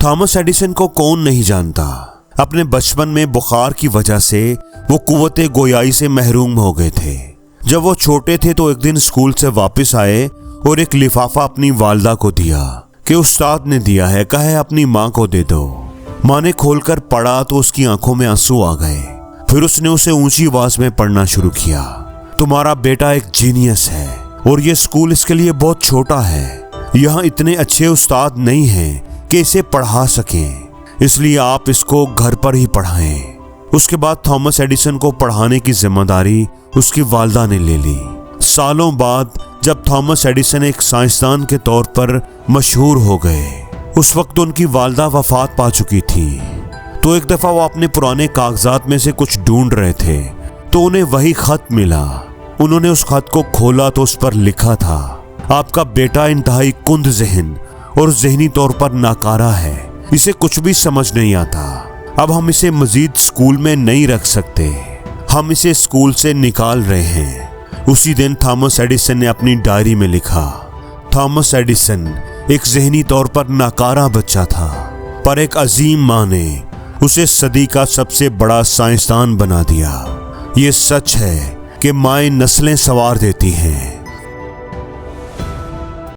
Thomas Edison को कौन नहीं जानता। अपने बचपन में बुखार की वजह से वो कुव्वते गोयाई से महरूम हो गए थे। जब वो छोटे थे तो एक दिन स्कूल से वापस आए और एक लिफाफा अपनी वालदा को दिया कि उस्ताद ने दिया है, कहे अपनी माँ को दे दो। माँ ने खोलकर पढ़ा तो उसकी आंखों में आंसू आ गए। फिर उसने उसे ऊंची आवाज में पढ़ना शुरू किया, तुम्हारा बेटा एक जीनियस है और ये स्कूल इसके लिए बहुत छोटा है। यहाँ इतने अच्छे उस्ताद नहीं हैं कि इसे पढ़ा सकें, इसलिए आप इसको घर पर ही पढ़ाएं। उसके बाद थॉमस एडिसन को पढ़ाने की जिम्मेदारी उसकी वालदा ने ले ली। सालों बाद जब थॉमस एडिसन एक साइंसदान के तौर पर मशहूर हो गए, उस वक्त उनकी वालदा वफात पा चुकी थी। तो एक दफा वो अपने पुराने कागजात में से कुछ ढूंढ रहे थे तो उन्हें वही खत मिला। उन्होंने उस खत को खोला तो उस पर लिखा था, आपका बेटा इंतहाई कुंद ज़हन और ज़हनी तौर पर नाकारा है, इसे कुछ भी समझ नहीं आता। अब हम इसे मजीद स्कूल में नहीं रख सकते, हम इसे स्कूल से निकाल रहे हैं। उसी दिन थॉमस एडिसन ने अपनी डायरी में लिखा, थॉमस एडिसन एक ज़हनी तौर पर नाकारा बच्चा था, पर एक अजीम माँ ने उसे सदी का सबसे बड़ा साइंसदान बना दिया। ये सच है कि माएँ नस्लें संवार देती हैं।